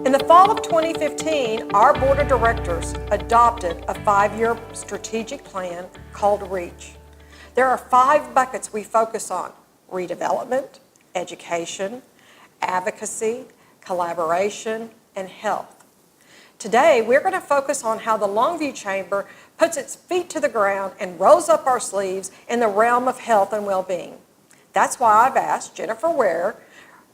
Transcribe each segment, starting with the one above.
In the fall of 2015, our board of directors adopted a 5-year strategic plan called REACH. There are 5 buckets we focus on: redevelopment, education, advocacy, collaboration, and health. Today, we're going to focus on how the Longview Chamber puts its feet to the ground and rolls up our sleeves in the realm of health and well-being. That's why I've asked Jennifer Ware,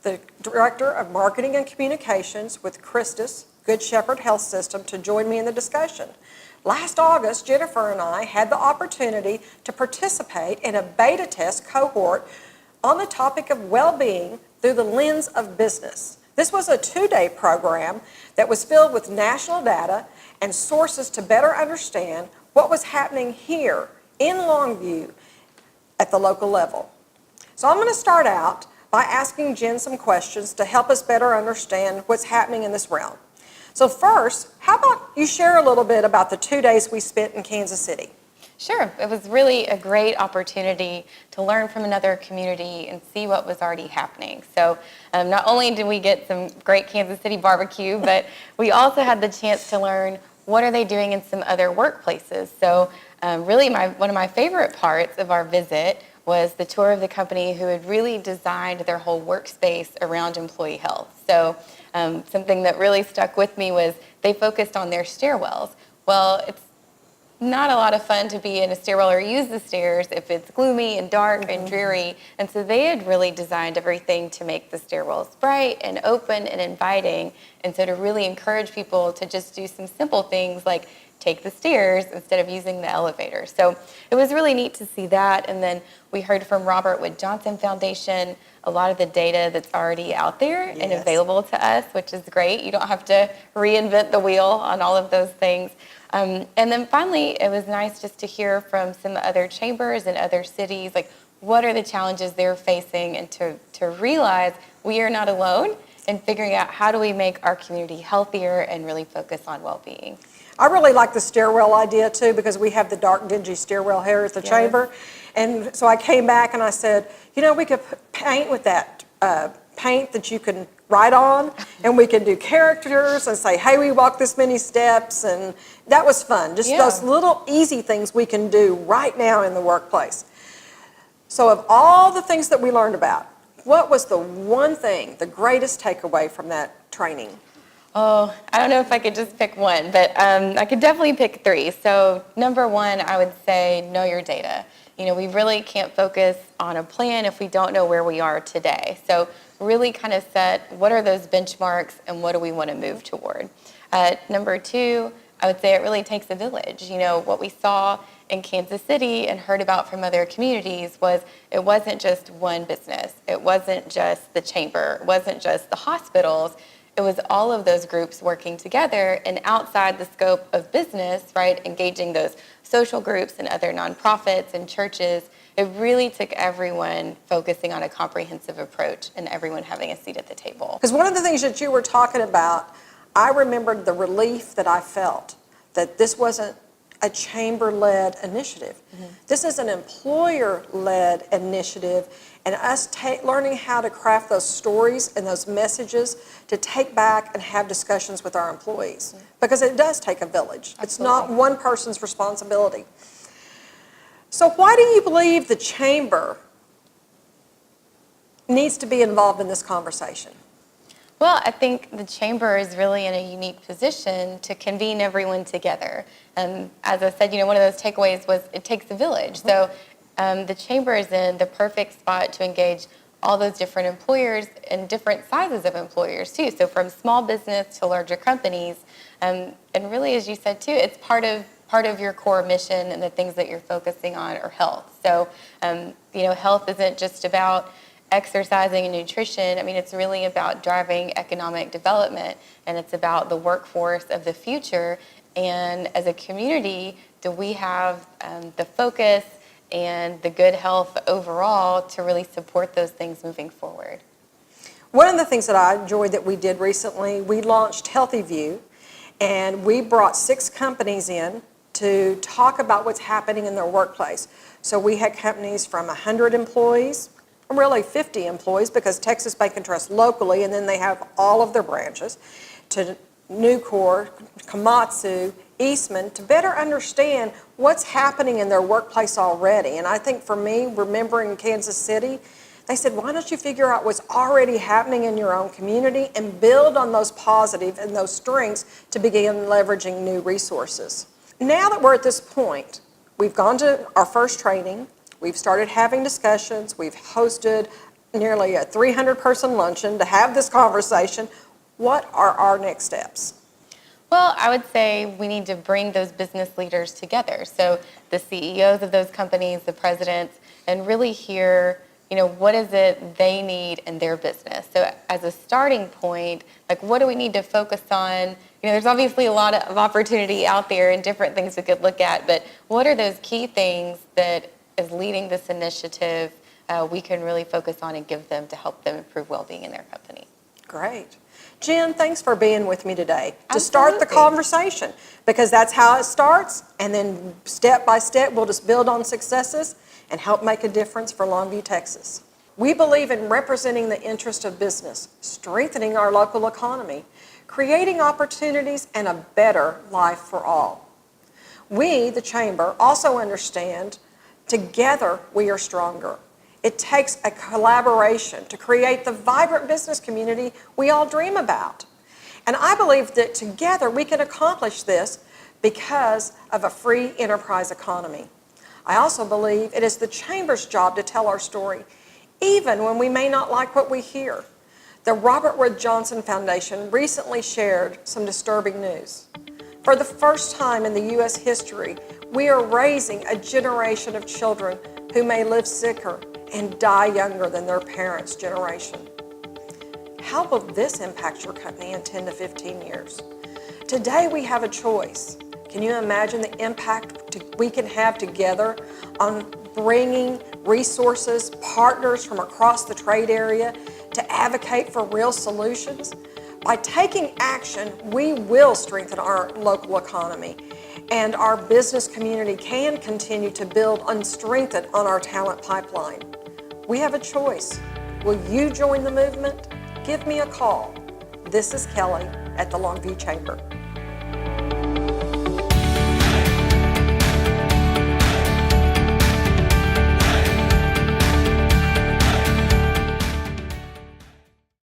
the Director of Marketing and Communications with Christus Good Shepherd Health System, to join me in the discussion. Last August, Jennifer and I had the opportunity to participate in a beta test cohort on the topic of well-being through the lens of business. This was a 2-day program that was filled with national data and sources to better understand what was happening here in Longview at the local level. So I'm going to start out by asking Jen some questions to help us better understand what's happening in this realm. So first, how about you share a little bit about the 2 days we spent in Kansas City? Sure. It was really a great opportunity to learn from another community and see what was already happening. So not only did we get some great Kansas City barbecue, but we also had the chance to learn what are they doing in some other workplaces. So really one of my favorite parts of our visit was the tour of the company who had really designed their whole workspace around employee health. So something that really stuck with me was they focused on their stairwells. Well, it's not a lot of fun to be in a stairwell or use the stairs if it's gloomy and dark and dreary. And so they had really designed everything to make the stairwells bright and open and inviting. And so to really encourage people to just do some simple things like take the stairs instead of using the elevator. So it was really neat to see that. And then we heard from Robert Wood Johnson Foundation, a lot of the data that's already out there and available to us, which is great. You don't have to reinvent the wheel on all of those things. And then finally, it was nice just to hear from some other chambers and other cities, like what are the challenges they're facing, and to realize we are not alone in figuring out how do we make our community healthier and really focus on well-being. I really like the stairwell idea too, because we have the dark, dingy stairwell here at the chamber. And so I came back and I said, you know, we could paint with that paint that you can write on, and we can do characters and say, hey, we walked this many steps, and that was fun. Just those little easy things we can do right now in the workplace. So of all the things that we learned about, what was the one thing, the greatest takeaway from that training? Oh, I don't know if I could just pick one, but I could definitely pick 3. So number 1, I would say know your data. You know, we really can't focus on a plan if we don't know where we are today. So really kind of set what are those benchmarks and what do we want to move toward. Number 2, I would say it really takes a village. You know, what we saw in Kansas City and heard about from other communities was it wasn't just one business. It wasn't just the chamber. It wasn't just the hospitals. It was all of those groups working together and outside the scope of business, right, engaging those social groups and other nonprofits and churches. It really took everyone focusing on a comprehensive approach and everyone having a seat at the table. Because one of the things that you were talking about, I remembered the relief that I felt that this wasn't a chamber-led initiative. This is an employer-led initiative, and us learning how to craft those stories and those messages to take back and have discussions with our employees. Because it does take a village. It's not one person's responsibility. So why do you believe the chamber needs to be involved in this conversation? Well, I think the chamber is really in a unique position to convene everyone together. And as I said, you know, one of those takeaways was it takes a village. So the chamber is in the perfect spot to engage all those different employers and different sizes of employers too. So from small business to larger companies. And really, as you said too, it's part of your core mission, and the things that you're focusing on are health. So, you know, health isn't just about exercising and nutrition. I mean, it's really about driving economic development, and it's about the workforce of the future. And as a community, do we have the focus and the good health overall to really support those things moving forward? One of the things that I enjoyed that we did recently, we launched HealthyVIEW, and we brought 6 companies in to talk about what's happening in their workplace. So we had companies from 100 employees, really 50 employees, because Texas Bank and Trust locally, and then they have all of their branches, to Nucor, Komatsu, Eastman, to better understand what's happening in their workplace already. And I think for me, remembering Kansas City, they said, why don't you figure out what's already happening in your own community and build on those positive and those strengths to begin leveraging new resources. Now that we're at this point, we've gone to our first training, we've started having discussions, we've hosted nearly a 300-person luncheon to have this conversation. What are our next steps? Well, I would say we need to bring those business leaders together. So the CEOs of those companies, the presidents, and really hear, what is it they need in their business? So as a starting point, what do we need to focus on? There's obviously a lot of opportunity out there and different things we could look at, but what are those key things that is leading this initiative we can really focus on and give them to help them improve well-being in their company? Great. Jen, thanks for being with me today to Absolutely. start the conversation, because that's how it starts, and then step by step we'll just build on successes and help make a difference for Longview, Texas. We believe in representing the interest of business, strengthening our local economy, creating opportunities, and a better life for all. We, the Chamber, also understand together we are stronger. It takes a collaboration to create the vibrant business community we all dream about. And I believe that together we can accomplish this because of a free enterprise economy. I also believe it is the Chamber's job to tell our story, even when we may not like what we hear. The Robert Wood Johnson Foundation recently shared some disturbing news. For the first time in the U.S. history, we are raising a generation of children who may live sicker and die younger than their parents' generation. How will this impact your company in 10 to 15 years? Today we have a choice. Can you imagine the impact we can have together on bringing resources, partners from across the trade area to advocate for real solutions? By taking action, we will strengthen our local economy, and our business community can continue to build and strengthen on our talent pipeline. We have a choice. Will you join the movement? Give me a call. This is Kelly at the Longview Chamber.